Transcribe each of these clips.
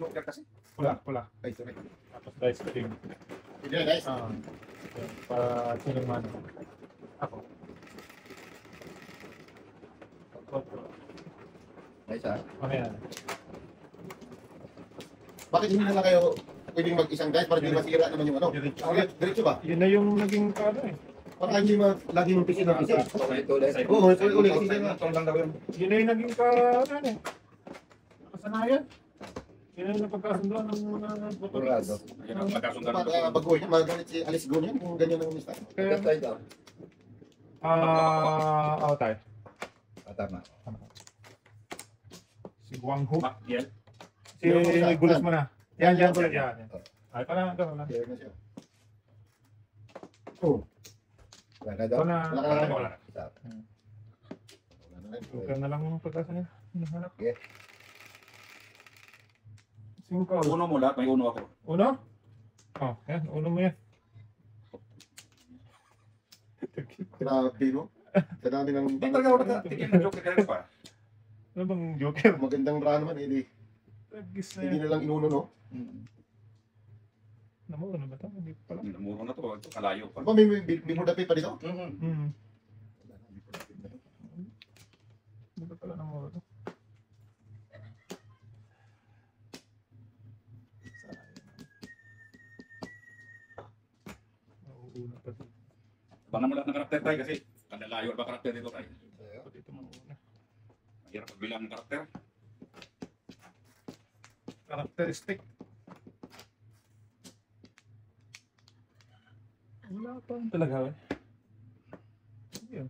joker kasi. Pula. Ay, sorry. Tapos dice king. Hindi na, guys. Para sinong man. Ako. Nice, ha? Okay yan. Bakit hindi na lang kayo pwedeng mag-isang dice para hindi masira naman yung ano? Diretso ba? Yun na yung naging ano eh. Para hindi laging pisil na pisil. Ulit. Oo, ulit kasi na. lang daw yun. Yun na yung naging ano eh. Nakasanayan. Yun na yung napagkasunduan ng mga Kurado. Yan ang magkasundan. Bagoy niya, magalit si Alice Go niya kung ganyan ang mistake. Kaya, Tayo daw. tayo. Tama. Si Guang Hu. Yan. Si Gulas mo na. Yan. Ay, pa na. Kaya na siya. Oh. Wala na daw. Ito na. Wala. Isa. Joker na lang yung pagkasa niya. Hinahanap. Okay. 5. Uno mo lahat, may uno ako. Uno? Oh, yan. Uno mo yan. Grabe, no? Sa dami ng... Hindi talaga ako nagtikin ng joker kanina pa. Ano bang Joker? Magandang run naman, hindi. Tagis na Hindi yan. na lang inuno, no? Namuro na ba ito? Hindi ko pala. Namuro na to, ito kalayo pa. Ano ba, may before the pay pa dito? Hindi ko pala namuro ito. Nauuna pa ito. Abangan mo lahat ng karakter tayo kasi kadalayo ba karakter dito tayo. Dito mauuna. Mahirap pagbilang ng karakter. Characteristic. Wala pa talaga eh. Yun.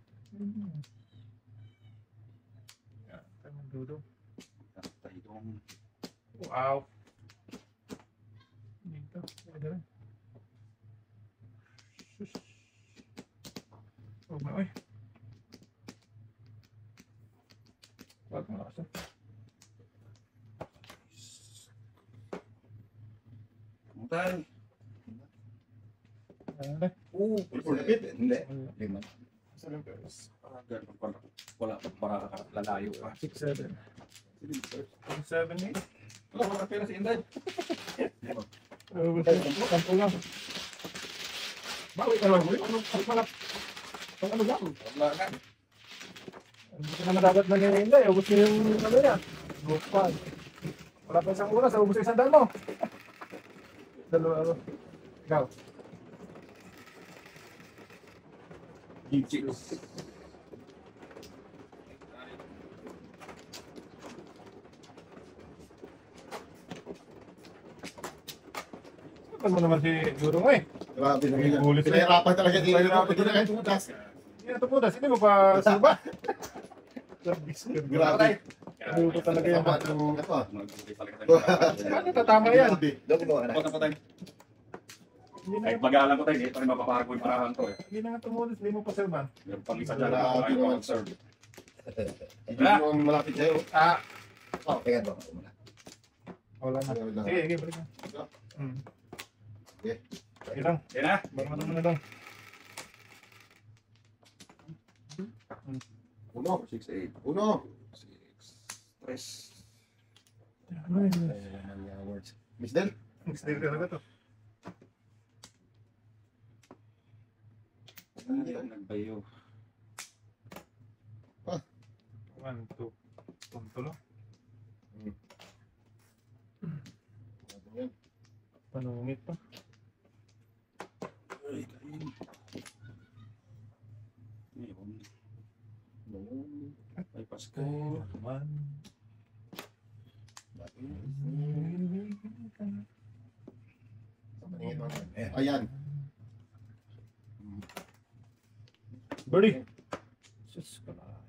Yan, tayo magdudo. Tayo itong Wow. Dito, pwede rin. Sus. Huwag na, oy. Huwag mo na kasi. tayo. Ano? Before the pay? Hindi. Lima. Sa lang guys. Wala para lalayo pa. 6, 7. 7, 8. Wala ka pera si Inday. Sampo lang. Bawi ka lang. Ano lang? Wala ka. Hindi ka naman dapat na nila eh. Ubus niyo yung ano yan. Group 5. Wala pa isang oras. Ubus yung sandal mo. Dalawa ano. Ikaw. Chicks. Saan mo naman si Guro mo eh? Grabe na yun. Gulit na. Pinahirapan talaga dito. Pwede na kayo tumutas. Hindi na tumudas. Hindi mo pa suba. Grabe. Ano ko talaga yan. Sama ng ito ah. Ano tatama yan? Grabe. Doon mo na. Punta pa tayo. Hindi Ay, na magalang ko tayo. Hindi pa rin mapapago yung parahan to eh. hindi na nga tumudas. Hindi mo pa serban. Meron pang isa dyan. Grabe Ay, naman. serve. Hindi mo malapit sa'yo. Ah. Oh, tingnan mo. Wala na. Sige, sige. Balik na. Okay. Sige lang. Yan na. Baka naman na lang. Uno. 6, 8, Uno. 6, 3. Ano yun? Miss Del. Still talaga to. Nagbayo. 1, 2. Tuntulo. Panungit pa. Ay, kain. Ay, Pasko. Naman. Ayan. Birdie. Sus, kalayo.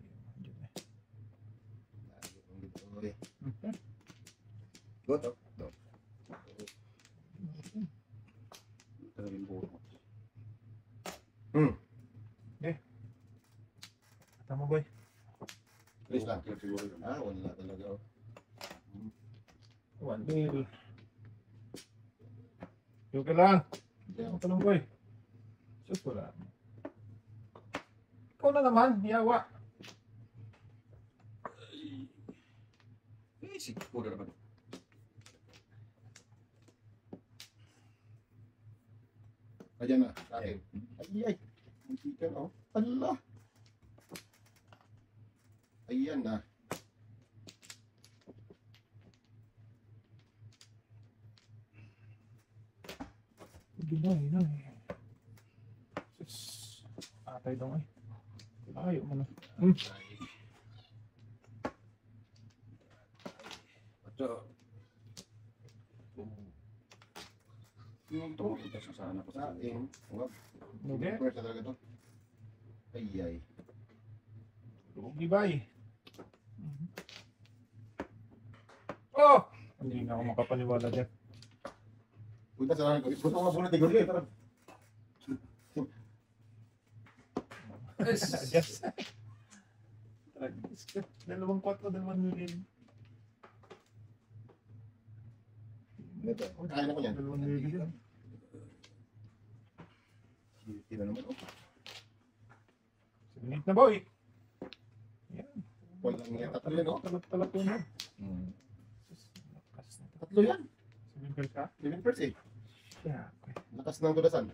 Go to. Go. Tama boy. Please lang. Ah, wala talaga. 1 bill. Yung ka lang. Ito lang boy. Sus, wala. Ikaw na naman, yawa. Siguro naman. Ayan na, sa akin. Ay. Hindi ka na, oh. Allah. Ayan na. Hindi na eh. Sus. Atay daw eh. Ayaw mo na. Yung tumupunta sa sana ko Sa sa akin. Wag. Hindi. Pwersa talaga to. Ay. Lugi ba eh. Oh! Hindi na ako makapaniwala dyan. Punta sa akin. Gusto ko mabunod ni Gordy. Pero Yes. Dalawang 4, 2 million. Ito. kaya na ko yan. 2 million. Hindi na naman, oh. 7-8 na boy. Yan. Walang yan. Tatlo yan, oh. Talap yun. Hmm. Lakas na to. Tatlo yan. 7 girls ka? 11 first, eh. Yeah. Okay. Lakas ng tudasan.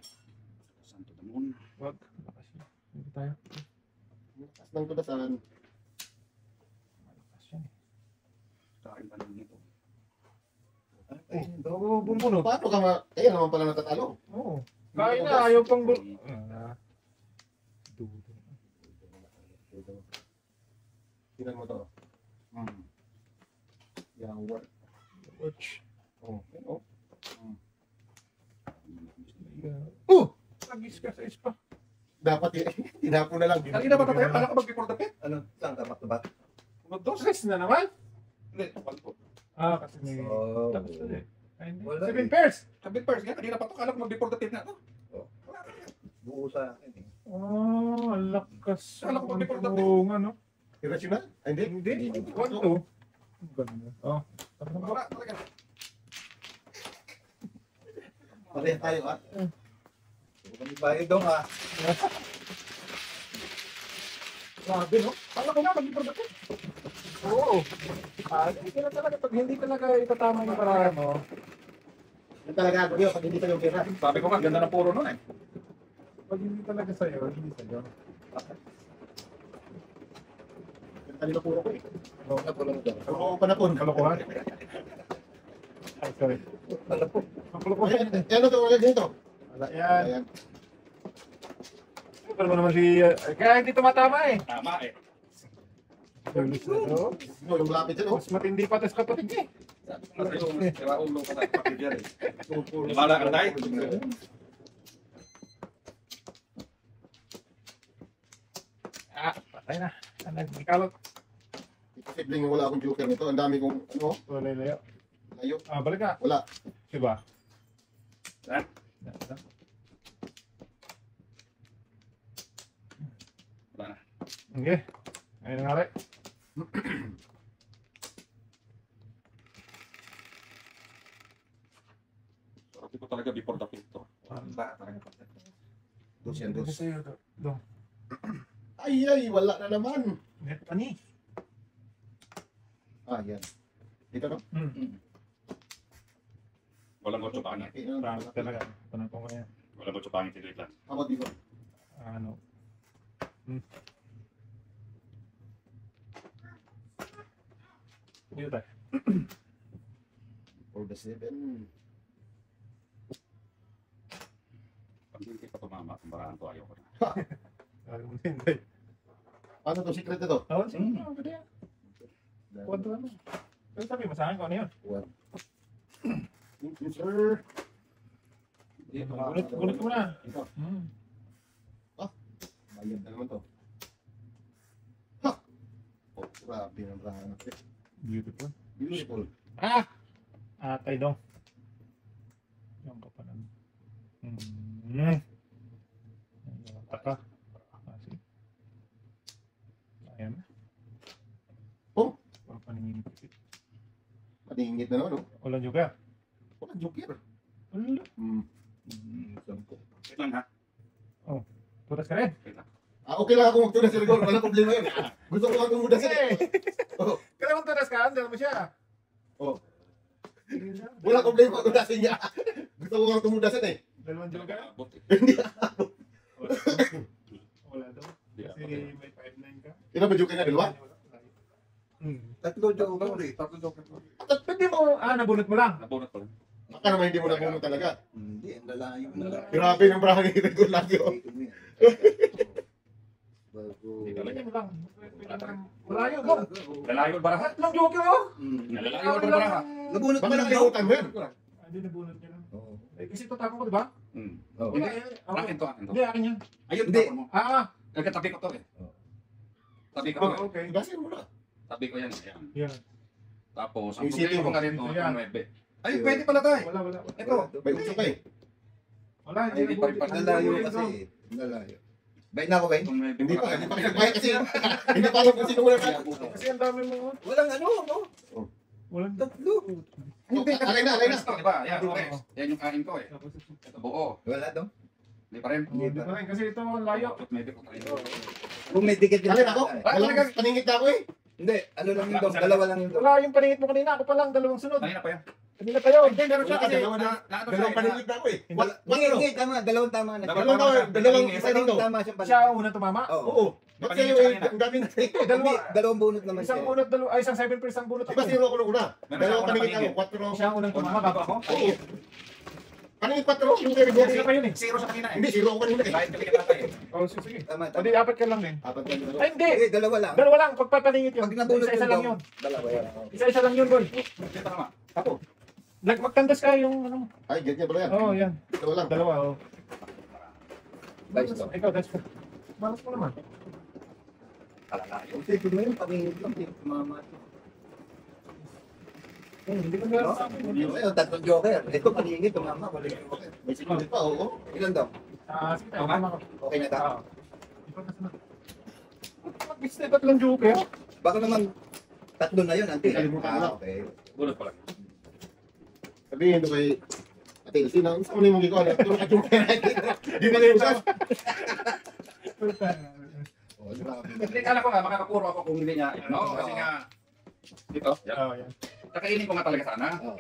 Santo Damon. Wag. Lakas yun. Hindi tayo. Lakas ng tudasan. Malakas yan eh. Sa akin pa lang nito. Ay, Oo, bumbunod. Paano ka ma... Kaya naman pala natatalo. Oo. Kaya na, ayaw pang dudo. Tingnan mo to. Yeah, work. Watch. Oh, yan, oh. Lagis ka sa ispa. Dapat tinapo na lang. Kanina ba tayo? Kala ko mag-before the pit? ano? Saan ka back to back? Mag-dos? Stress na naman. Hindi, palpo. Kasi may... Oh. Tapos na eh. Ay, hindi. Wala 7 eh. pairs. Sabi first, kanina pa to. Kala ko mag-before the pit na to. Oh. Wala ka yan. Buo sa akin eh. Oh, ang lakas. Alam ko, before the Oo nga, no? Irrational? Ay, hindi. Hindi. 1-2. Ganda. Oh. Wala talaga. Pareha tayo, ha? Huwag kami bayad daw ha. Grabe, no? Kala ko nga, mag-before the pit. Oo. Hindi na talaga. Pag hindi talaga itatama yung parahan mo. Yan talaga ako yun, pag hindi kayo pera. Sabi ko nga, ganda ng puro nun eh. Pag hindi talaga sa'yo, hindi sa'yo. Yan kanina puro ko, eh. Oo, napulong daw. Oo, panapon. Kalokohan. Ay, sorry. Alam po. Kalokohan yun eh. Ano to, wala dito? Wala yan. Ayan. Pero mo naman si... Kaya hindi tumatama eh. Tama eh. Tulis na to. No, yung lapit yan, oh. Mas matindi pa tas kapatid niya eh. Sabi ko na sa'yo, sira ulo ka na. Pakit yan eh. Wala ka na tayo. Patay na. Nagkalot. Posibleng wala akong joker nito. Ang dami kong, ano, Wala layo. layo. Balik ka. Wala. Diba? Ha? Wala na. Okay. Ayun nga rin. Sabi ko talaga before the pit to. Wala talaga. Dos yan, dos. Do. Ay, wala na naman. Net pa ni. Ah, yan. Dito, no? Walang otso pangit. Okay, no? Parang talaga. Tanong ko ngayon. Walang otso pangit. Ito lang. Ako dito. Ano? Dito tayo. For the 7. Pag hindi pa tumama, kumbaraan to ayaw ko na. Sabi mo hindi. Ano to, secret ito? Oo, sige. Pwede yan. Kwento ano. Pero sabi mo sa akin kung ano yun. Thank you, sir. Gulit ko na. Ito. Bayad na naman to. Ha! Oh, grabe ng rahan. Beautiful. Beautiful. Atay dong. Yung ka pa naman. Taka. Kasi. Ayan. Oh! Wala pa nangingit. Paningit na naman, oh. Walang juga. Walang joker. Wala. Wait lang ha. Turas ka rin. Wait lang. Okay lang ako magtunas sa rigor. Walang problema yun. Gusto ko lang tumudas eh. Kaya kung turas ka, andal mo siya. Oh. Walang problema kung tunasin niya. Gusto ko lang tumudasan eh. Dalawang joker? Abot eh. Wala daw. Hindi Kasi abot eh. may 5-9 ka. Ino ba joker na dalawa? Tatlo joker eh. Tatlo joker. Pwede mo, nabunot mo lang. Nabunot pa lang. Baka naman hindi mo nabunod talaga. Hindi, ang lalayo na lang. Grabe ng bracket ko lagi. Oh. Bago. Hindi talaga. Pwede mo lang. Wala yun, no? Lalayo ang baraha. Tatlong joker, oh! Lalayo ang baraha. Nabunot Baka mo lang daw. nakalimutan mo yan. Hindi nabunot niya lang. Oo. Kasi ito tapon ko, di ba? Oo. Hindi. Ako. Akin to, akin to. Hindi, akin yan. Ayun, Hindi. tapon mo. Nagkatabi ko to eh. Tabi ko to eh. Okay. Basin mo na. Tabi ko yan. Ayan. Yan. Tapos, ang Yung city problema ko mo. nga rito, Ayan. ang 9. Ay, pwede pala tayo. Wala. Ito. May uso ka eh. Wala, Ay, hindi pa rin pala. Nalayo kasi. Nalayo. Bay na ako, bay. Itong 9. Hindi pa kinagbayad kasi hindi pa alam kung sino mo na. Kasi ang dami mo. Walang ano, no? Walang Tatlo. Hindi, alay na. Ito, di ba? Yan, okay. Yan yung kain ko eh. Ito buo. Wala daw. Hindi pa rin. Hindi pa rin. Kasi ito ang layo. Tapos medyo ko tayo. Kung may dikit Alay na ako. Ah, Walang paningit na ako eh. Hindi, ano lang yun daw. Dalawa lang yun daw. Wala yung paningit mo kanina. Ako pa lang, dalawang sunod. Kanina pa yan. Kanina pa yun. Hindi, meron siya Wala, kasi. dalawa na. Ano siya Dalawang eh, paningit na ako eh. Hindi, hindi, tama. Dalawang tama na. Dalawang isa dito. Dalawang tama siya pala. Siya ang unang tumama. Oo. Oo. Ba't kayo eh, ang daming Hindi, dalawang bunot naman Isang siya. bunot, isang 7 per isang bunot. Diba zero ako nung una? Meron Dalawang ako paningit napaningit. ako. 4 Siya ang unang tumama bago ako. Oo. Paningit 4 yung carry Hindi body. pa yun eh. Zero sa kanina eh. Hindi, zero ako kanina eh. Kahit kalikat natin eh. Oh, sige. Tama, tama. Hindi, apat ka lang din. Apat ka dalawa. Ay, hindi. Hindi, dalawa lang. Dalawa lang. Pagpapaningit yun. Pag nabunot Isa-isa lang yun. Dalawa yan. Isa-isa lang yun, boy. Hindi tama. Ako. Magtandas ka yung ano. Ay, ganyan pala yan. Oo, yan. Dalawa lang. Dalawa, oh. Vice daw. Ikaw, that's good. Malas mo naman. Kalalayo. Kasi ito na yun, pangingit lang. Tumama. Hindi ko meron sa akin. Ayun, tatlong joker. Ito, paningit, tumama. Walang joker. May sinunod pa, oo. Ilan daw? Sige, tama ko. Okay na daw. Ikaw na sunod. Mag-mix na tatlong joker. Baka naman tatlo na yun, ante. Kalimutan mo lang. Okay. Bunot pa lang. Sabihin doon kay Ate Elsie na, sa muna yung mga ikaw, tulong ka yung pera. Di ba kayo usas? Oh, grabe. Hindi, kala ko nga, makakapuro ako kung hindi niya. No, kasi nga, dito, yan. Oo, yan. Kakainin ko nga talaga sana. Oo.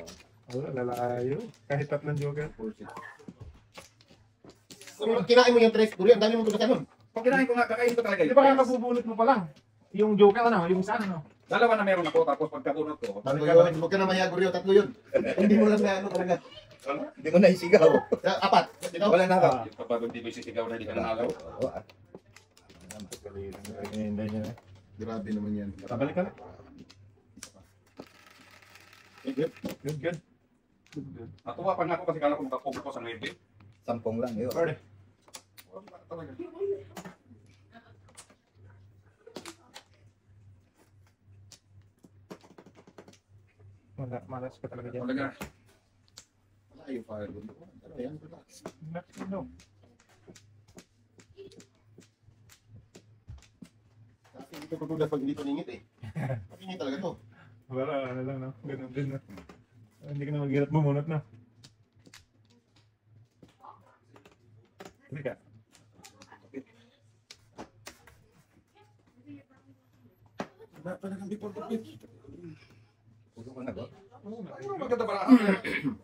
Oo, lalayo. Kahit tatlong joker. Kung kinain mo yung tres, duri, ang dami mong tugasan nun. Kung kinain ko nga, kakainin ko talaga Di ba kaya mabubunot mo pa lang? Yung joker ano, yung isa ano. Dalawa na meron ako, tapos pagkabunot ko, Tatlo yun, huwag ka na mayago rin, tatlo yun. Hindi mo lang na ano talaga. Hindi mo naisigaw. Apat. Ikaw? Wala na ako. yung kapag hindi mo isisigaw na hindi ka nanalo. Oo, ah. Hindi niya. Grabe naman yan. Tabalik ka na. Good. Good, good. Natuwa pa nga ako kasi kala ko makapokus ko sa 9. Sampung lang yun. Pwede. Wala talaga. Wala, malas ka talaga dyan. Talaga. Malayo pa. Ano yan? Relax. No. Kasi hindi ko pagkulat pag hindi paningit eh. Paningit talaga to. Wala, ano lang, no? Ganun din, no? Hindi ka na mag-hirap bumunot, no? Hindi ka. Wala pa nagang before the pitch. Puso ko na ba? Ano maganda pala?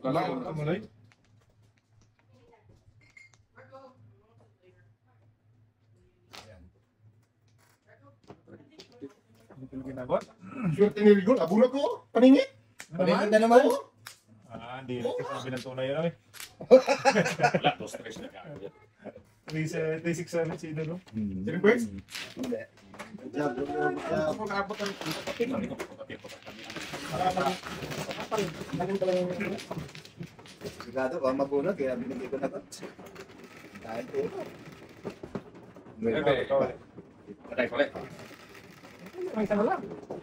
Lalayo. Amalay. Hindi ko na ginagawa. Sure, tinirigol. Abunot ko. Paningit. Ano naman? Na naman? Oo. Hindi na kasi binantunay yun, eh. Wala, 2-3 na kaya. 3-6 sino, no? Sino first? Hindi. Good job, good job, good job. Ako kaabot ng kapatid. Hindi ko kapatid ko. Sigado ko, mabunod. Kaya binigay ko na ba? Dahil po. Bebe. Patay pala. May isa na lang.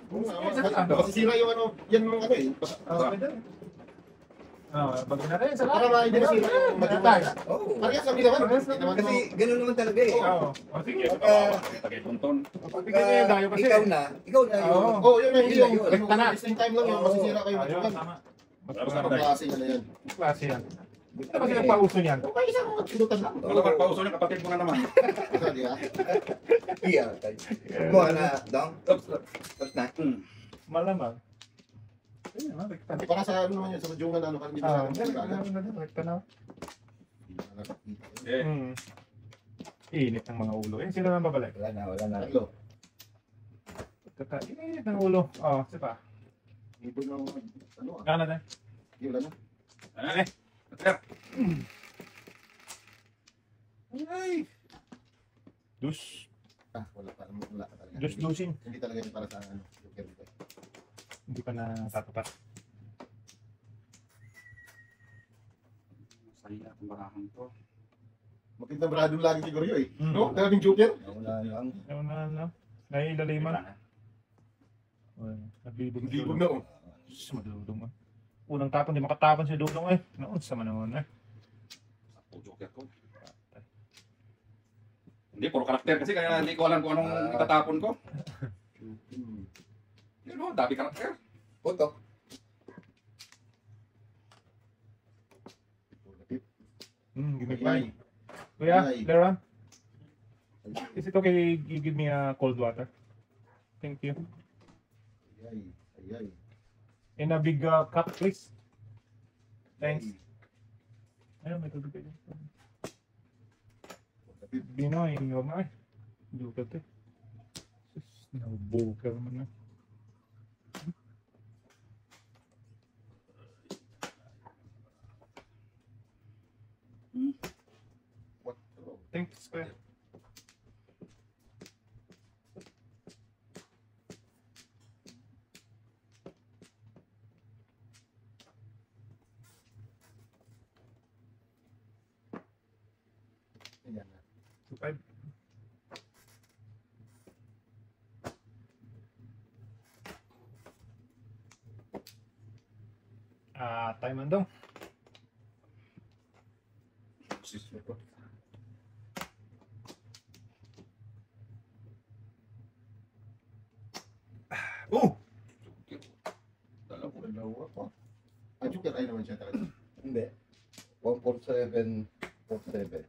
Oo nga, masisira yung ano, yan mga ano eh. Pwede. Bagay na rin sa Para lahat. hindi masira yung Matay. Oo. Parehas kami naman. Parehas Hindi naman Kasi gano'n naman talaga eh. Oo. Sige, tagay-tunton. Pagbigyan niya yung dayo kasi. Ikaw na yung... Oo. Oo, yun na hindi yung Yun. rekta na. Wasting time lang yun, masisira kayo Ayun, matsukan. tama. Ang klase na yan. Klase yan. Ano ba sinagpauso niyan? Okay, isang pindutan lang. Wala pa pauso ng kapatid mo na naman. Kasi ha. Iya. Kuha na, dong. Oops. Tapos na. Malamang. Ayun, rekta. Para sa ano naman yun, sa madyungan ano, parang hindi Ah, masyadong masira. rekta na. Eh, Init ng mga ulo. Sino nang babalik? Wala na. Tatlo. Init ng ulo. Isa pa. Ibon ng ano ah. Gana na. Hindi, wala na. eh, Peter. Ay! Dus. Wala pa talaga. Dusin. Hindi talaga yun para sa ano. Joker dito. Hindi pa na tatapat. Saya ang barahan to. Magandang brado lagi siguro yun eh. Mm. No? Maraming Joker. Wala lang. Ano na. Nailaliman. Nabibog Libog na oh. Madudong. Unang tapon, di makatapon si Dudong eh. Noon, sama naman eh. Ako, Joker ko. Hindi, puro karakter kasi kaya hindi ko alam kung anong itatapon ko. Yun o, dami karakter. Putok. Gimik Kuya, Ay. Leron? Is it okay you give me a cold water? Thank you. Ay. In a big cup, please. Thanks. Ayun, may tubig kayo. Binoy, yung ay. Dukat eh. Nabuka naman na. What? Thanks, kuya. Ayan na. 2.5. Time andong. Oh! Dalawa pa. Joker ay naman siya talaga. Hindi. 147, 47.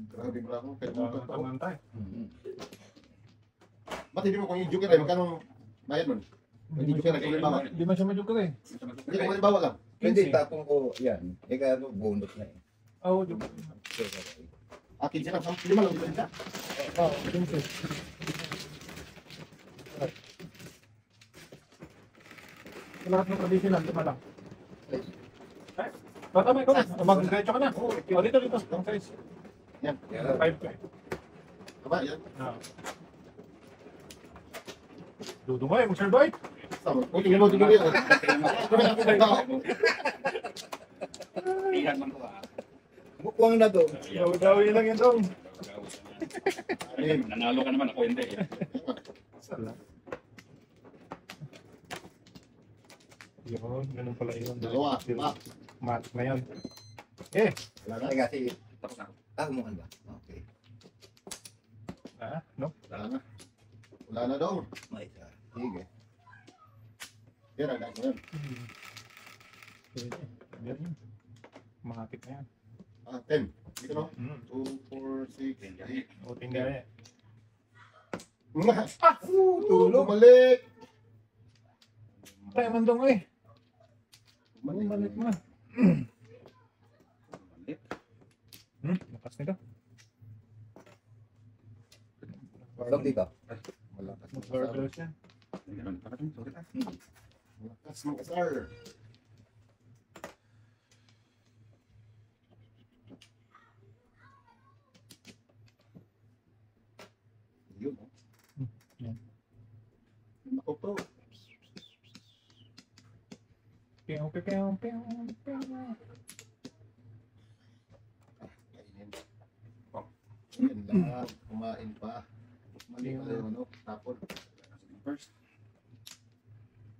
Grabe bravo. Kaya bukat ako. Taman tayo. Ba't hindi mo kung yung Joker ay magkano bayad mo? Hindi Joker ay kung bawa. Hindi man siya madyok eh. Hindi kung bawa lang. Hindi, tapong ko yan. Eh kaya ano, bonus na eh. Oo, joke. Akin siya lang. 5 lang. Di ba? Oo, pinsin. Lahat ng traditional, lima lang. Tama, ikaw na. Mag-diretso ka na. Dito. Ang size. Yan. 5 ko eh. Aba, yan. Dudungay, mag-survive. Tama. Uy, tingnan mo. Iyan man ko ah. Mukwang na to. Gawi lang yan dong. Nanalo ka naman, ako hindi. Sala. Yun, ganun pala yun. Dalawa. Pa. Mat na yun. Wala na. Ay kasi, Tapos na ako. kumuhan ba? Okay. No? Wala na. Wala na daw. May isa. Sige. Yan, ang dami yan. Pwede. Yan yun. Mahapit na yan. 10. Dito no? 2, 4, 6, 8. O, tingnan eh. Tulog. Bumalik. Tayo mandong eh. Bumalik mo. Lakas nito. Log dito. Malakas Mag-burgers yan. Malakas mag-asar. Yun, oh. Yan. Ako to. Pew. Kainin. Yan lang. Kumain pa. Mali pa yung ano. Tapon. First.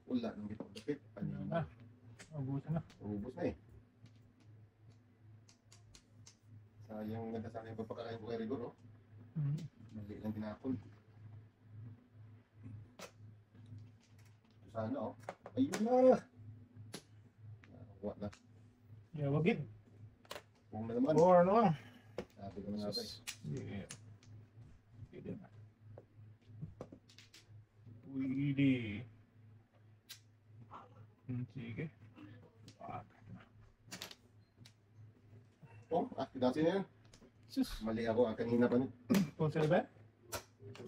Wala nang gitong dapit. Na. Ubusan na. Ubus na eh. Sayang ganda sana yung pagpakain ko kay Rigor, no? Mali lang tinapon. Sana, oh. Ayun na. What na? Yeah, wagid. Kung na naman. Or ano lang. Sabi ko na nga ba eh. Yeah. Pwede na. Pwede. Sige. Oh, dati na yan. Sus. Mali ako, kanina pa niya. Kung sila ba?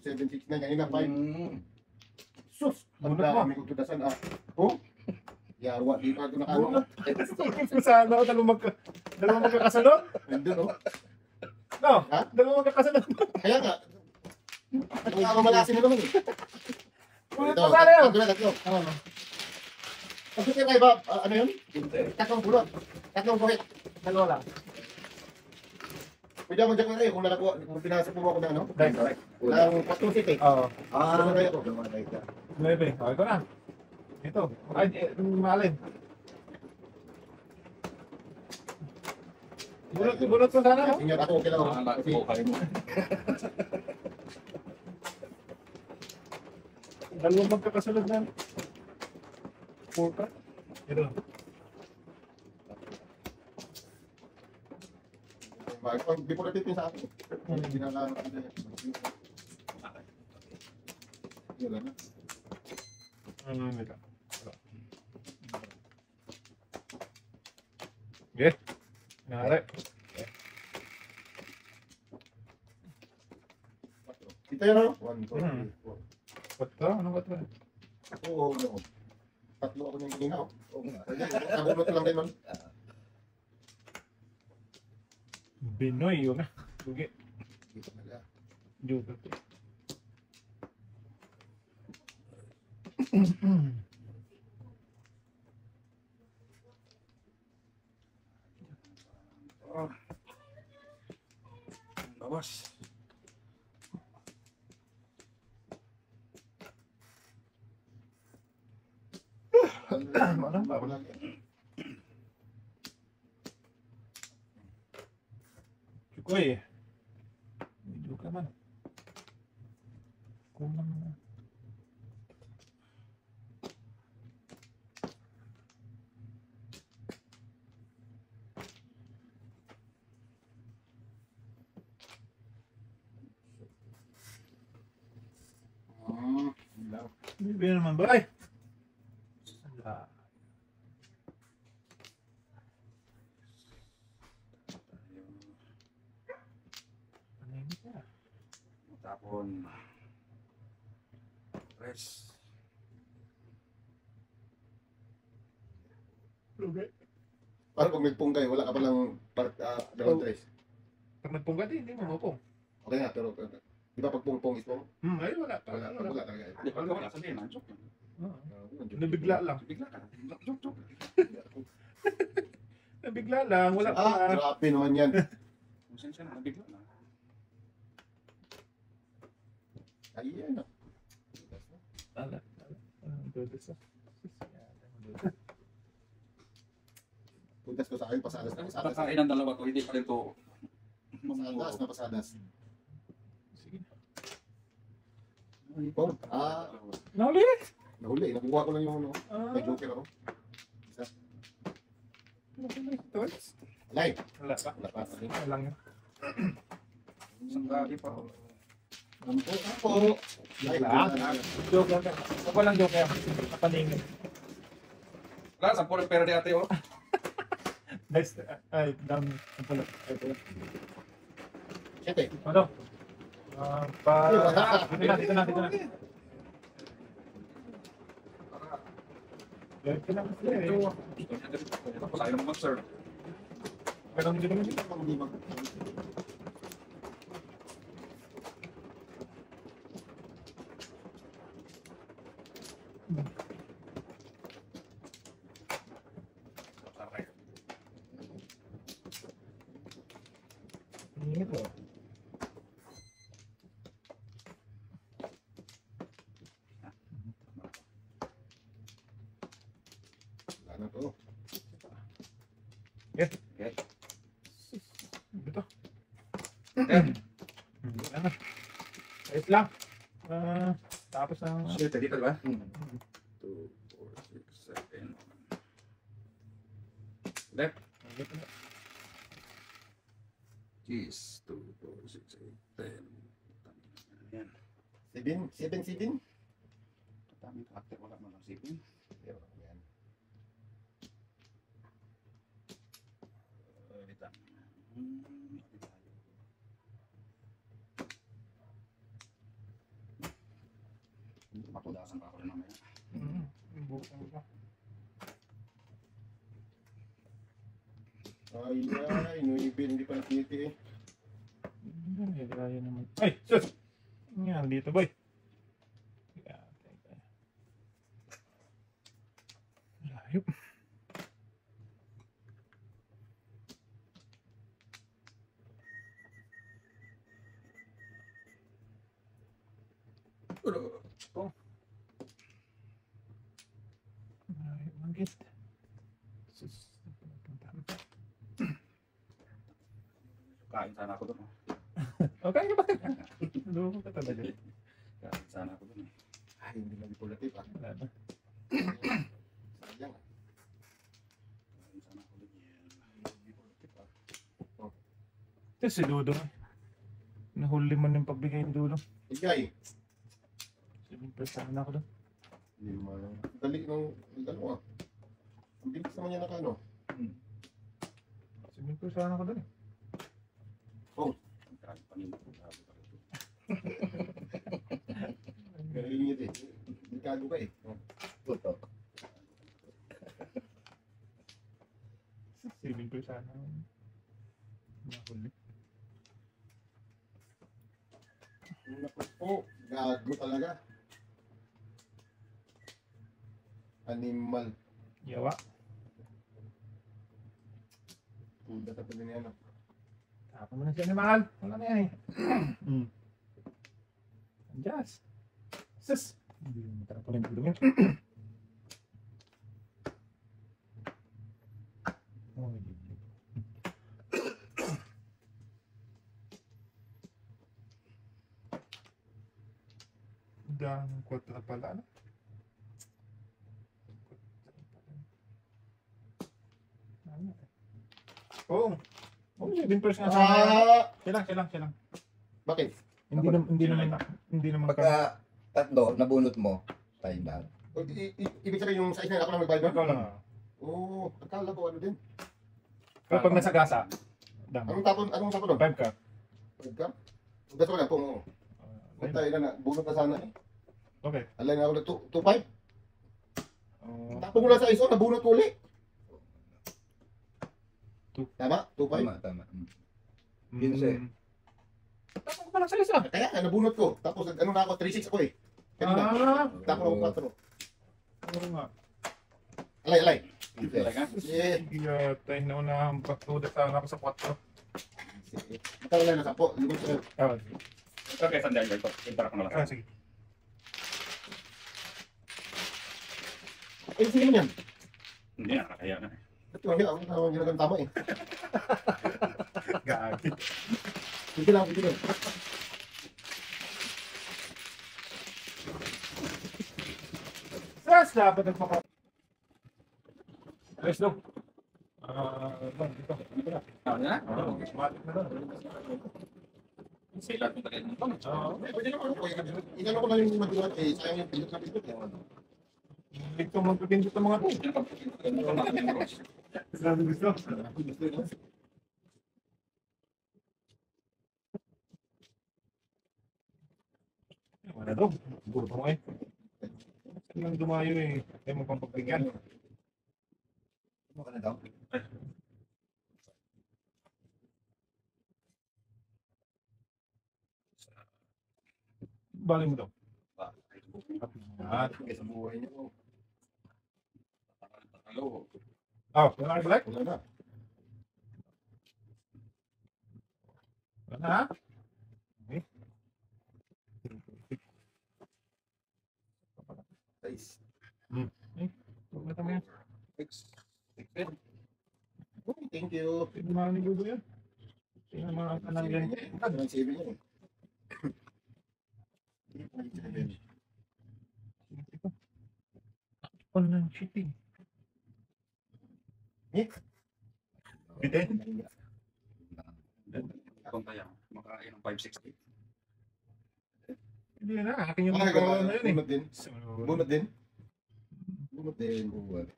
769, kanina 5. Sus! Ang Bunot mo. dami kong tudasan, Oh? Yawa, di pa ito nakano. Kung saan ako, dalawang magkakasunod? Nandun, oh. No, Ha? dalawang magkakasunod. Kaya nga. Nagkakamalasin na naman, eh. Bunot Ito, mo sana yun. tatlo. Tapos kayo ba, ano yun? Tatlong pulot. Tatlong buhit. Dalawa lang. Pwede ako mag-jack na kayo kung pinasa po ako ng ano? Right. Ng Patong City. Oo. Ano kayo ko? 9. Okay ko na. Ito. Ay, malin. Bunot mo sana, no? Ingat ako, okay lang ako. Anak Kasi ko kayo mo. Dalawang magkakasunod na. 4 ka? Ito. pag before natin sa akin. Hindi na lang. Wala na. Nila. Okay. Nangyari. Ito yun, no? 1, 2, 3, 4. Ba't to? Ano ba to? Oo, no. Tatlo ako niyang gininaw. Oo nga. Nabulot lang din nun. Binoy yun. Dugi. Dito na. Juga to. Bawas. Ano? Wala. Cukoy. Medyo ka man. Kulang na. Bibigyan naman ba? Ay! Ala. Ano yun ka? Tapon. Rest. Lugi. Parang pag nagpunggay, wala ka palang dalawang tres. Pag nagpunggat hindi mo mapong. Okay nga, pero di ba pag pungpong is pong? Ay wala. Wala, wala talaga. Hindi, pag wala sabihin, nanjok yun. Nabigla lang. Bigla ka. Jok. Nabigla lang. Wala pa. Grabe naman yan. Konsensya na, nabigla na. Ayan. Ala. Dudas. Puntas ko sa akin, pasadas na pasadas. Pagkain ng dalawa to, hindi pa rin to. Pasadas na pasadas. Sige. Pong, Nahuli? nahuli. Nakuha ko lang yung ano. May joker ako. Isa. Toys? Alay. Wala pa. Wala pa. Wala lang yun. Isang gali pa. Ako. Alay. Joke lang. Ako lang joke yan. Kapaningin. Wala, sa puro pera di ate oh. Guys, ay, down. Ang pala. Siyete. Ano? Dito na. Dito na kasi eh. Tapos ayaw mo mag-serve. Ganun dito naman dito. Hindi mag... Ingit mo. Ano to? Okay. Dito. Eh, Ano? Wait lang. Tapos ang... shit, dito diba? 2, 4, 6, 7. Left. Dito na. Cheese. 2, 4, 6, 8, 10. Ayan. 7. Tamang karakter, wala mo lang sipin. Yan. Wait lang. Pakudasan pa ako rin mamaya. Buksan ko. Ay, inuibin, hindi pa nakiti eh. Ay, gaya naman. Ay, sus! Yan, dito boy. Layo. Oh. Layo, manggit. Sus. Kain sana ako doon. Okay ka ba? Lumo ka talaga. Kain sana ako doon. Ay, hindi na manipulative ah. Wala na. Sayang ah. Kain sana ako doon. Manipulative ah. Ito si Dudo. Nahuli man yung pagbigay ni Dudo. Igay. Simple ako doon. Hindi naman. Dali ng ano ah. Ang bilis naman yan nakano. Simple ako doon. Kain panin ako. Galing yun eh. Delikado ka eh. Tutok. Simple sana. Nahuli. Naku po, gago talaga. Animal. Yawa. Puda ka pa din yan. Tapos mo na siya ni Mahal. Wala na yan eh. Anjas. Sus. Hindi mo tara pala yung tulungin. Dang kwatra pala na. Oh. Oh, 7% nga sa Ah! Siya lang. Bakit? Hindi naman Pagka tatlo, nabunot mo, tayo lahat. Ibig sabihin yung size na ako lang may ikaw bayad. lang. Oo, akala ko ano din. Pero pag nasa gasa, dang. Anong tapon nun? 5 ka. Pwede ka? Gato lang po. Oo. Huwag tayo na, bunot na sana eh. Okay. Alay na ako na 2.5. Oh, Tapon mo lang sa iso, nabunot ko ulit. Tama? 2.5? Tama. mm, Pinse. Tapos ko pa lang sa isa. Kaya nga, nabunot ko. Tapos ano na ako, 3.6 ako eh. Kanina. Tapos ako 4. Oo nga. Alay. Talaga? Eh, Tayo na unang patuda sana ako sa 4. matagal na nasa po. Limot ko. Okay, sandali ito. Intara ko na lang. Sige. Eh, sige yan. Hindi na, kaya na. Ito nga, ako ginagawa tama eh. Gagi. Sige lang. Sas, dapat nagpapa... Let's go. Dito. Dito na. Tama na? Matik na doon. Sila mo talaga nito. Pwede naman ako. Inano ko lang yung magawa eh. Sayang yung pindot na pindot. Dito magpipindot ang mga to. Sabi gusto. Wala daw. Gusto mo eh. Saan lang dumayo eh. Ayaw mo pang pagbigyan. Ano ka na daw? Bali mo daw. At, Sa buhay niyo. Hello. wala kayo black? Wala na. Wala na ha? Okay. Nice. Wala kami yan. Thank you. Hindi mga nigugo yan. Tingnan mga kanang yan. Ang saving niya eh. Online shipping. Bitin? Kung kaya, makain ng 560. Hindi na. Akin yung Ah, mga kawan na yun eh. bunot din. Bunot din. Bunot din. Bunot.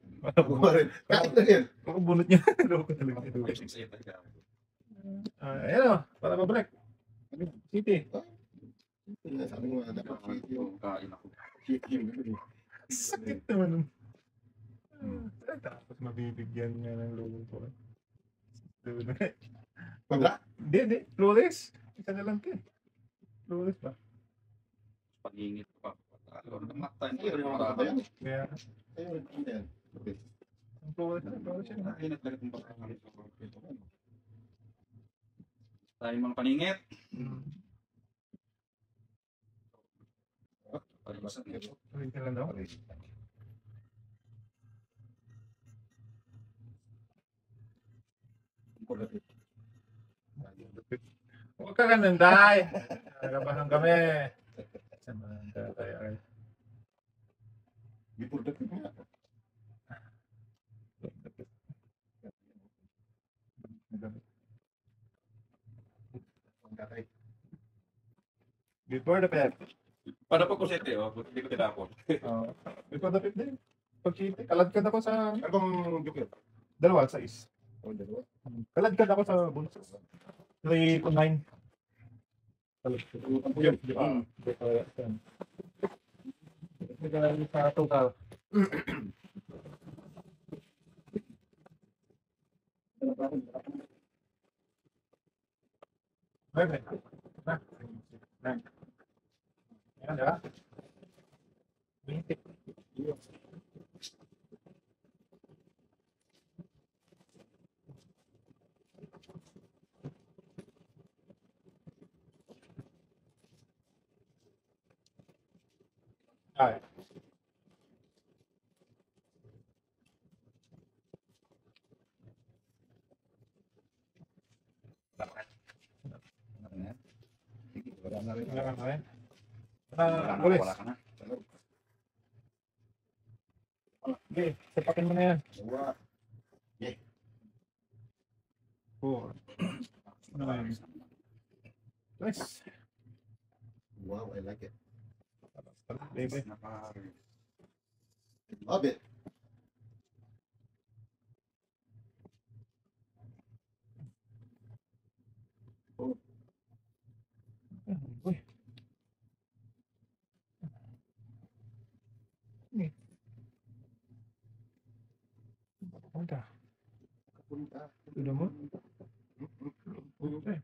Bunot rin. Kahit na rin. Ako bunot niya. Loko ko talaga. 568 talaga. Ayan o, para mabalik. City. Sabi mo nga, dapat shit yung Kain ako. shit yung gano'n. Sakit naman. Tapos mabibigyan niya ng luto. Pagla? Hindi. Flores. Isa na lang ka. Flores ba? Pag-ingit pa. Namatay na Ayun, yun. yung mga yan. Kaya, Ayun, ano yan? Okay. ang Flores siya. Ay, naglagat ng baka. Tayo mga paningit. Palibasan nito. Ulit na lang daw. Huwag ka ganun, Day. Nagabahan kami. Samantha tayo. Before that, nga. Ang tatay. Before the pet. Paano po ko sete, oh? Hindi ko tinapon. Before the pet din. Pag-city, kaladkad ako sa Ano bang joker? dalawa, sa is. O, dalawa. Kaladkad ako sa bunso. 3 to 9. Kaladkad. Ang puyan. Nagaling sa total. Bye. Ayan, di ba? 20. Ay. Wala na rin. Wala ka rin. Wala Ulis. wala ka na. Okay, sapakin mo na yan. Dalawa. 4. 9. Nice. Wow, I like it. Baby. Love it. Uy. Punta. Punta. Udah mo? Okay.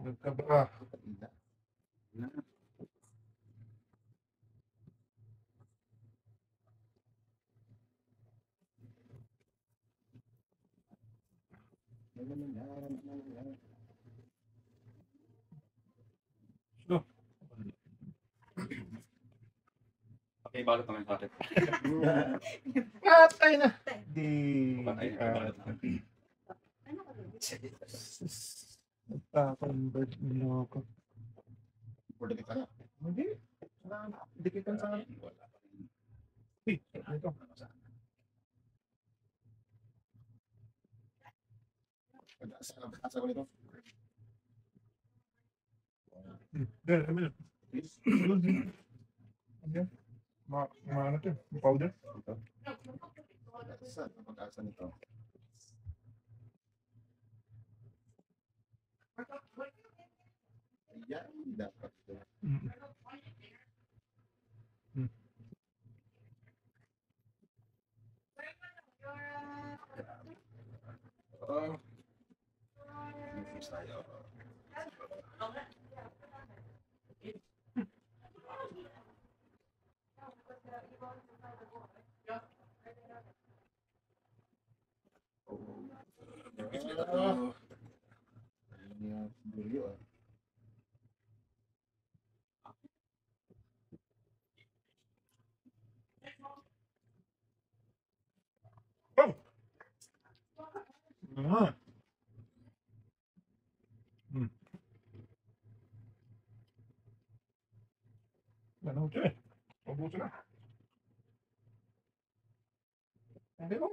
Nagkaba. Okay, balot naman sa atin. Patay na. Di. Patay na, balot na. Nagpapambad niloko. For the kita na. Hindi. Dikitan sa akin. Wala pa rin. Ito. Asa ko nito. Dahil, Please. ano to? Powder? Asa. Pag-asa nito. Ayan. Dapat. Nag-fix tayo. Ayan. Bulyo ah. Ah. Ano ito eh? Mabuto na. Hindi mo.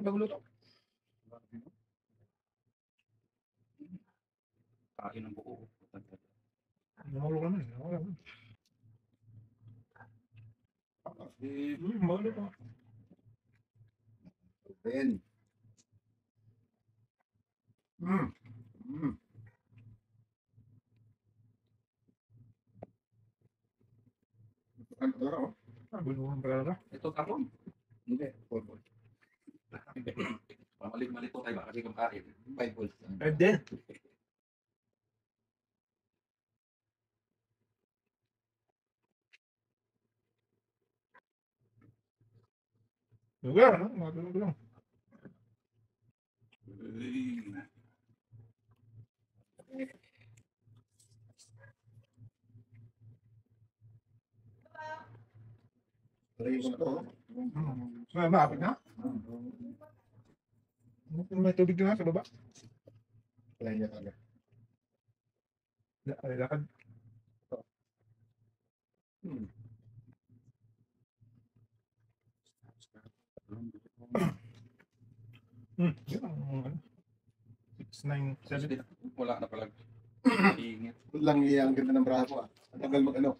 Naguluto. Kain ng buo. Mahulog naman. Mahulog naman. Mahulog naman. 10. Hmm. Hmm. Ano talaga, oh? Bulungan talaga. Ito tapon. Hindi. 4 balls. Pamalik-malik po tayo ba? Kasi kumakain. 5 balls. And then, lugar, no? Matulog lang. Talayin ko na to, oh. Maapit na? May tubig na sa baba. Talayin niya talaga. Lakad. Hmm. Yun ang ano. 6, 9, 7. Wala na pala. Ingit. Lang ang ganda ng braso, ah. Ang tagal mag ano.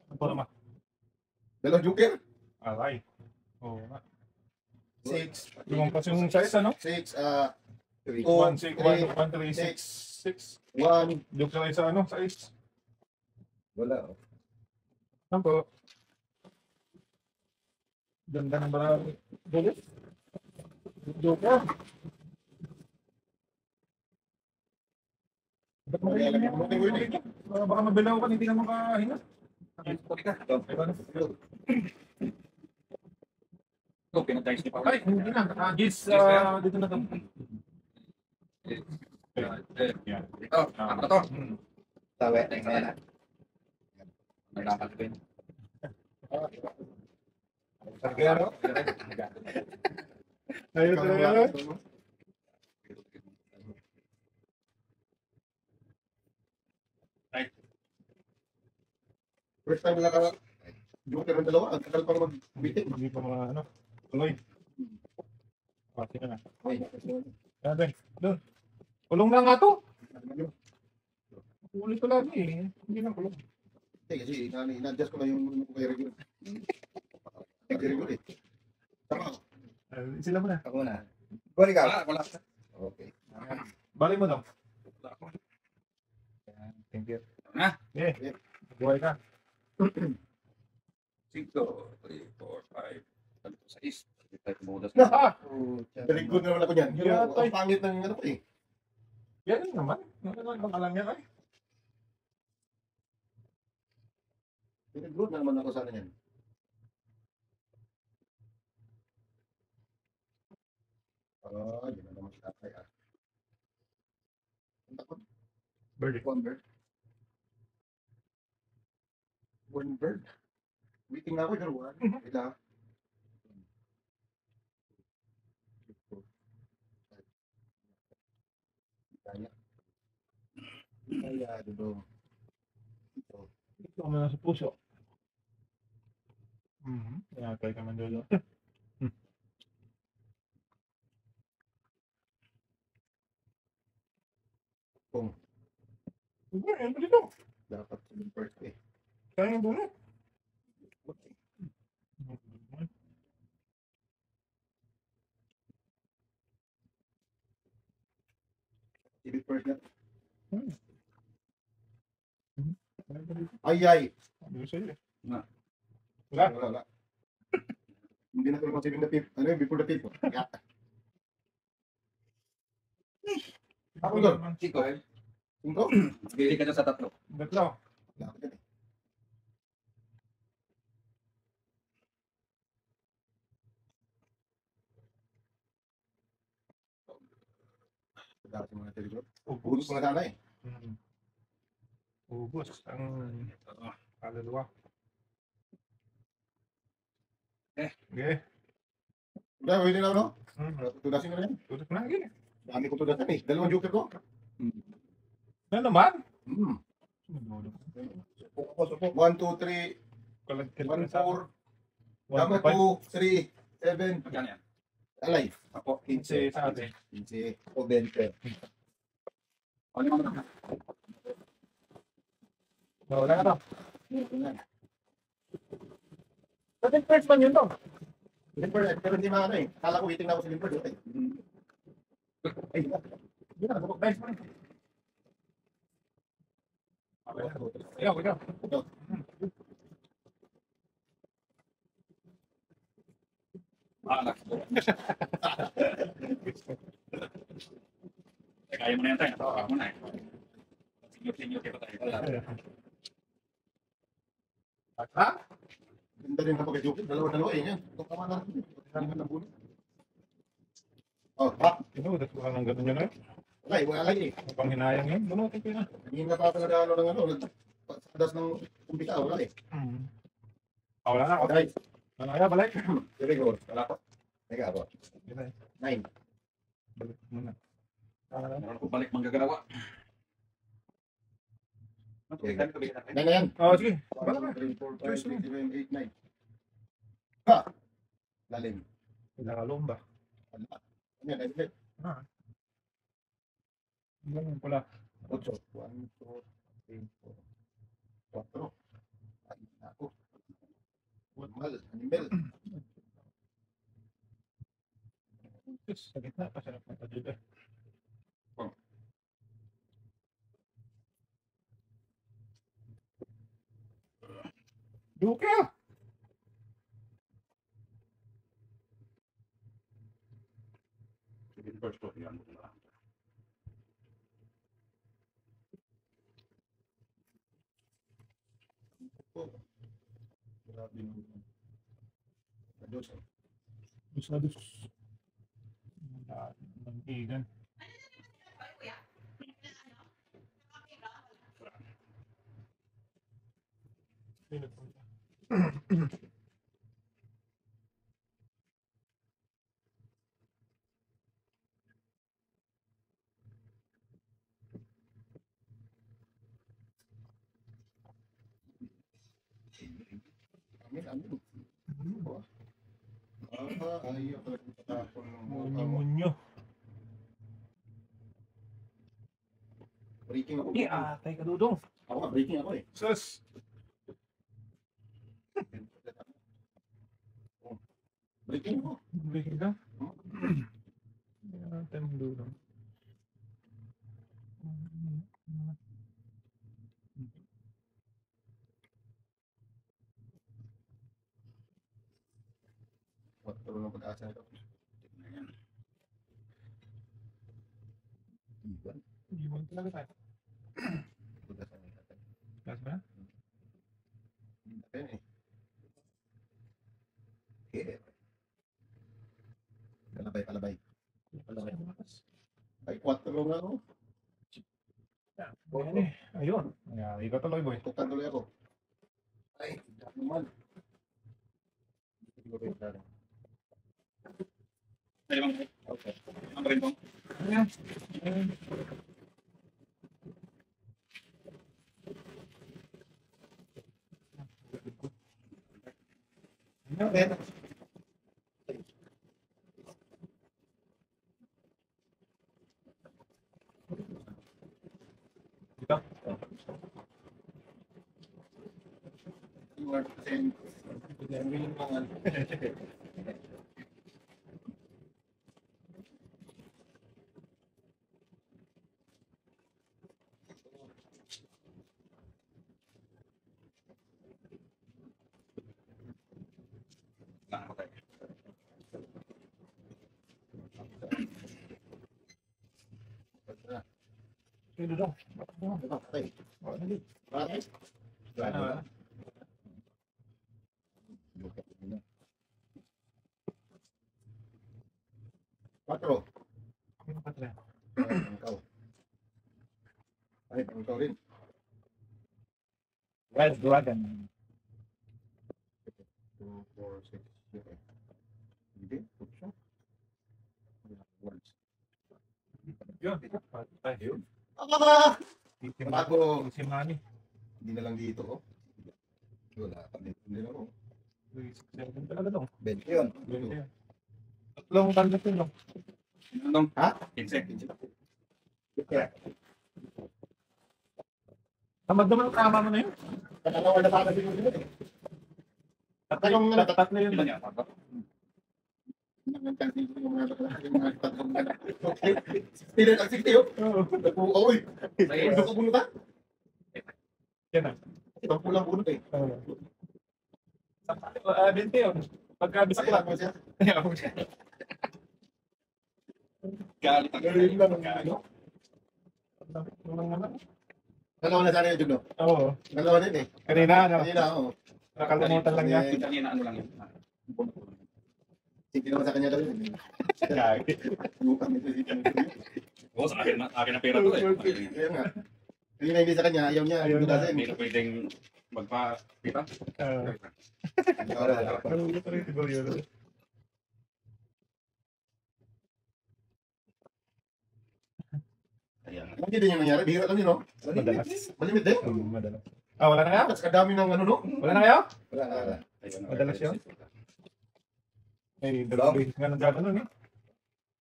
Ano pa naman? Dalawang joker. Alay. Oo nga. 6. Lumampas yung size, ano? 6, 3. 1, 6, 1, 3, 6, 6. 1. Joke na kayo sa ano? Size. Wala. Oh. Ano po? Ganda ng barang. Bulit. Joker. Ba't mo kayo yun? Baka mabilaw ka, hindi na makahinga. Ito, pinag-dice ni Paul. Ay, hindi na. Gis, dito na to. Ito, ano na to? Tawe. Thanks na. Nagdapat ko yun. Sargero. Ayun talaga. First time naka joker ng dalawa. Ang tagal pang mag-meeting. Hindi pa mga ano. Tuloy. Pati na na. Ay, Sabi, doon. Kulong na nga to. Ulit ko lagi eh. Hindi na kulong. kasi ina-adjust ko na yung kay regular. Kay regular eh. Tama. Sila mo na. Ako na. Balik ka. Wala. Okay. Balik mo daw. Wala ako. Thank you. Na? Eh, buhay ka. 5, 3, 4, 5. Ano to, 6. Hindi tayo tumudas. Very good naman ako niyan. Pero Yeah, ang pangit ng ano ko eh. Yan naman. Ano alam niya ay. Very good naman ako sana niyan. Yun na naman si tatay ah. Ang takot. Birdie. One bird. One bird. Waiting na ako, pero one. Ila. Kaya. Kaya, dito. Ito. Ito ka na sa puso. Kaya tayo ka man doon. Kung Ano dito? dapat yung first eh. Kaya yung bunot. Ibig first na. Hmm. Ay, ay. Ano yung sa'yo eh? Na. Wala. Wala. Hindi na ko considering the fifth. Ano yung before the fifth? Yeah. Ako doon. Chico, eh. Tingko? Bili ka dyan sa tatlo. Gatlo. Wala ako dyan eh. Dapat yung mga telegram. Ubus mga sana eh. Ubus ang kaluluwa. Okay. Wala, pwede na ako, no? Hmm. Tudasin ko na yan. Tutok na yun eh. Dami ko tudasan eh. Dalawang joker ko. Ano naman? Hmm. Supo. 1, 2, 3, Kalagkil 1, sa 4, tama 2, 3, 7, Magkano yan? alay. Ako. 15 sa atin. 15. O 20. Ano naman? Wala ka to. Sa first man yun to. Limper, pero hindi maano eh. Akala ko waiting na ako sa Limper. Eh. Ay, hindi na. Guys, man. Ikaw, ikaw. Anak ko. Kaya mo na yan tayo. Natawag mo na eh. Senior kayo tayo. Ha? Ganda rin kapag joke. Dalawa-dalawa eh. Yan. Itong tama na rin. Pati na bulo. Oh, ha? Ito, wala nang ganun yun eh. Wala lagi eh. Pang hinayang yun. Bunutin ko yun. Hindi na pa pala ano ng ano. Nagpasadas ng umpisa. Wala eh. Wala na. Okay. Ano kaya, balik? Very good. Wala pa. Teka ako. Yun na. 9. Balik muna. Meron ko balik manggagalawa. Okay. 9 na yan. Oo, sige. 1, Bala ka. 2, 3, 4, 5, 6, 7, 8, 9. Ha! Lalim. Kailangan ba? Ano yan? Ay, hindi. Ganun pala. 8. 1, 2, 3, 4, 4. Ay, ako. Animal. Animal. Sa gitna, pasarap na ito dito. Duke! First to yan. Grabe yung Adios. Dus na dus. Mantigan. Amin. Ayaw talaga tatapon ng Munyo-munyo. breaking ako. Atay ka dudong. Ako nga, breaking ako eh. Sus! Breaking ako. Breaking ka? Atay mo dudong. What pero ng pag-asa nito? Iwan. Iwan talaga tayo. Pag-asa nito. Gas ba? Depende eh. Okay. Palabay. Ay, 4 nga ako. Ayan eh. Ayun. Ayan, ikaw tuloy boy. Tukan tuloy ako. Ay, naman. Hindi ko rin. Ay, bang. Okay. Ang rin bang. Ayan. Okay. Dito. You are the same. Yung mga Sige dudong. patay. O, dali. Patay. Ano? Patro. Ano pa talaga? Ikaw. Ay, ikaw rin. Red Dragon. 2, 4, 6, 7. Hindi, putso. Words. Yun. Patay. Yun. Si Bago. Si Manny. Hindi na lang dito, oh. Wala, hindi na ako. 7 talaga dong. 20 yun. Tatlong target yun dong. Anong? Ha? Insect. Kaya, Tamad naman ang tama mo na yun. katalawa na para din yun eh. Tatlo yun. Ilan yan? Ang kantin ko yung mga bakla. Yung mga tatlong anak. Okay. 60 ang 60 oh. Oo. Oo, oy. Ano ka bunot ha? Yan na. Ibang pulang bunot eh. Oo. 20 yun. Pagkabisa ko lang. Galit ang Galing lang. Galit. Dalawa na sana yung jug, no? Oo. Dalawa na yun eh. Kanina, ano? Kanina, oo. Nakalimutan lang niya. Kanina ano lang yun. Sige naman sa kanya daw yun. Gagi. Lupang ito. Oo, sa akin ang pera to eh. Kaya nga. Kanina hindi sa kanya, ayaw niya. Ayaw niya. Dudasin. Hindi na pwedeng magpa-kita. Oo. Siguro yun. Ayan. Hindi din yung nangyari. Bihira lang yun, no? Madalas. Malimit din. Madalas. Ah, wala na kayo? Tapos kadami ng ano, no? Wala na kayo? Wala. Ayan. Madalas yun? Ay, dalawang beses nga nagkakaroon eh.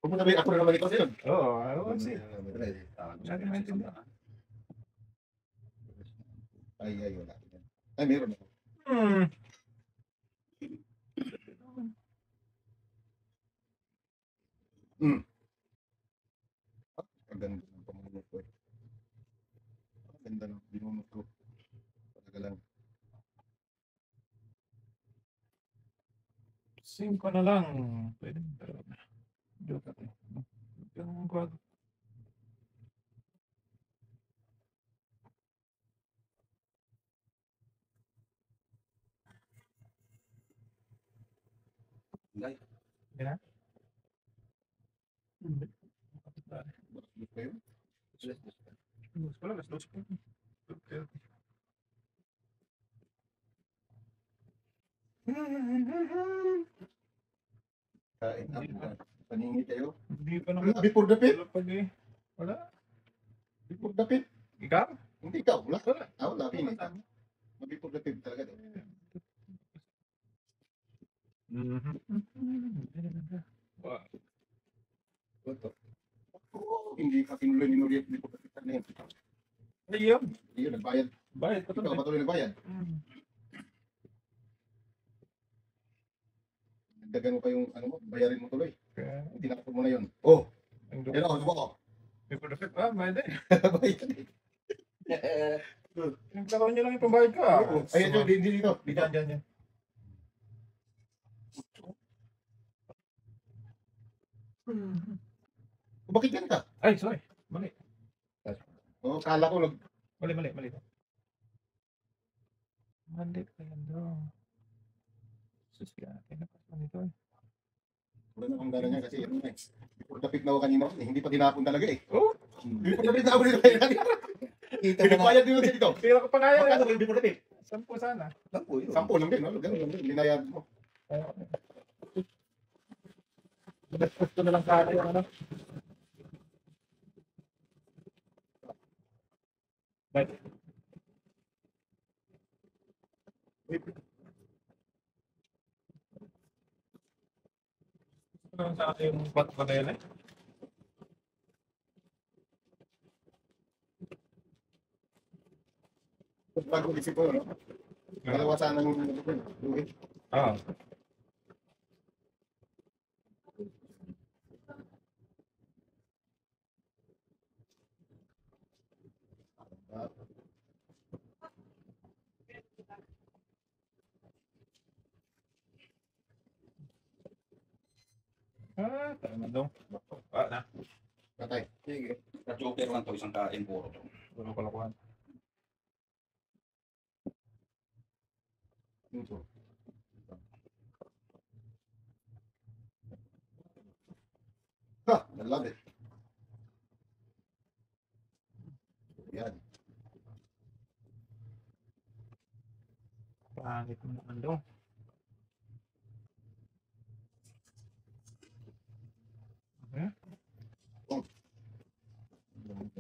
Pupunta ba ako na naman ito sa'yo? Oo, ano kasi. Natin maintindihan. Ay, wala. Ay, meron ako. Hmm. Ang ganda ng pamunot ko eh. Ang ganda ng binunot ko. Talaga lang. Sim ko na lang. Pwede. Pero, joke natin. Yung kwag. Guys, Hindi. Bakit ko yun? Mas pala, mas dos ko. Okay. Kain na. Paningi kayo. Hindi pa naman. Before the pit. Wala pag eh. Wala. Before the pit. Ikaw? Hindi ikaw. Wala. Wala. Wala. Pinit. Before the pit talaga. Wow. Hindi ka tinuloy ni Nuriet before the pit na yun. Ayun. Hindi yun. Nagbayad. Bayad pa Ikaw patuloy nagbayad. Dagan mo pa yung ano mo. Bayarin mo tuloy. Kaya, Tinakot mo na yun. Oh. ang Yan ako. Subo ko. Before the fifth, bayad eh. Bayad eh. Yung karoon niyo lang yung pambayad ko Ayun yun. Hindi dito. Dito. Diyan. Bakit yan ka? Ay, sorry. Mali. Oh, kala ko nag... Mali. Mali pa yan daw. Sus, kaya napas pa nito eh. Wala na kang gana niya kasi ano eh. Before the pit na ako kanina. Hindi pa tinapon talaga eh. Oh, Before the pit na ako dito. Kita mo na. Pinagbayad din dito. tira ko pa nga yan. Magkano before the pit? 10 sana. Lang po yun. 10 lang din. No? Ganun lang din. Binayad mo. Gusto na lang kaya yung ano. Right. Gusto na lang sa akin yung pot ko na yun eh. Bago isip ko, no? Dalawa sana ng luhin. Ah. Tama daw. Na. Patay. Sige. Ka-joker lang to, isang kain puro to. Wala kalakuhan. Ito. Ha! Nalad eh. Yan. Pangit mo naman daw. Okay.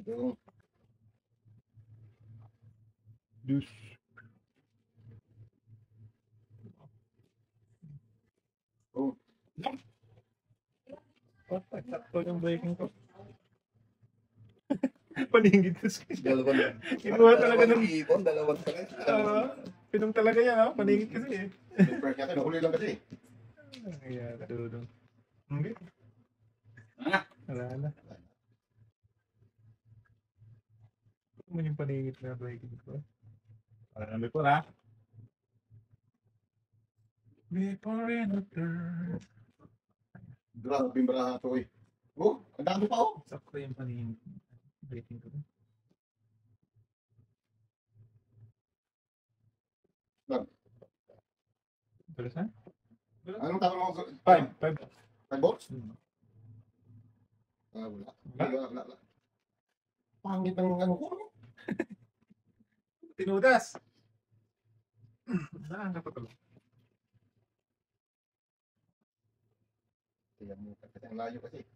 Yung Dus. Oh. Patay, sakto yung breaking ko. Paningit ko siya. Dalawang. Kinuha talaga ng... Ipon, dalawang talaga. Pinong talaga yan, Paningit kasi eh. super niya. Nahuli lang kasi. Kaya, kadudong. Hindi. Ah. Wala na. Ito mo yung paningit na breaking ko. Parang before ha. Before in the third. Grabe yung baraha to eh. Oh, ang dami pa oh. Sakto yung paningit. Breaking ko. Tulis na? Anong tawag mo? 5. 5 volts? Ah, wala. Wala. Pangit ng ano ko. Tinudas. Saan ka pa to? Tingnan mo kasi ang layo kasi.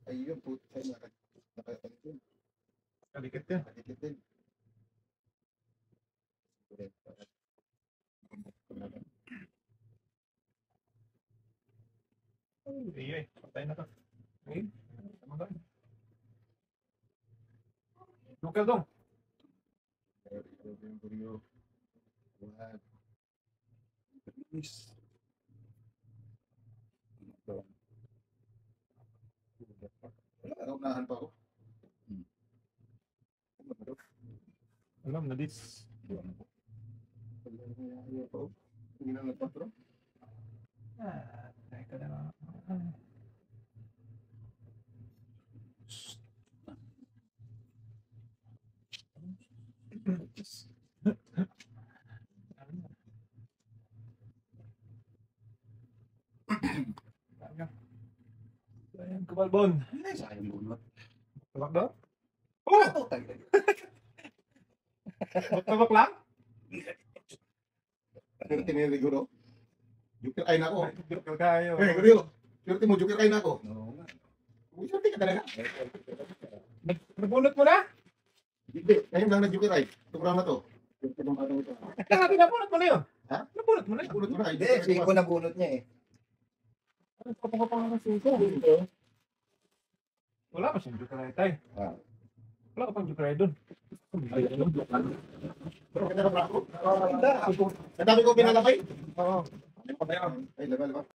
Ayun po, tayo nakakalik yun. Kalikit yan. Nakikit din. Ay, patay na ka. Ay, tama ka. Lukal dong. Wala, unahan pa ako. Alam na this. Ayaw pa ako. Hindi na nagpatro. Teka na. Ayan, kumalbon. Ay, sayang bunot. Tabak daw? Oh! Tayo. Tabak lang? Pero tiniriguro. Joker ay na ako. Joker kayo. Eh, Gurio. Swerte mo, Joker ay na ako. Oo nga. Uy, swerte ka talaga. Nabunot mo na? Hindi, ngayon lang na-Joker ay. Ito brown na to. Swerte ng araw ito. Lahat nabunot mo na yun. Ha? Nabunot mo na yun. Pulot mo na. Hindi, siko na bunot niya eh. Kapag-kapag na singko. Wala pa siyang Joker ay tay. Ah. Wala ka pang Joker ay doon. Ay, ano? Pero kita na brako. Ganda. Ang dami ko pinalabay. Oo. Ay, laba.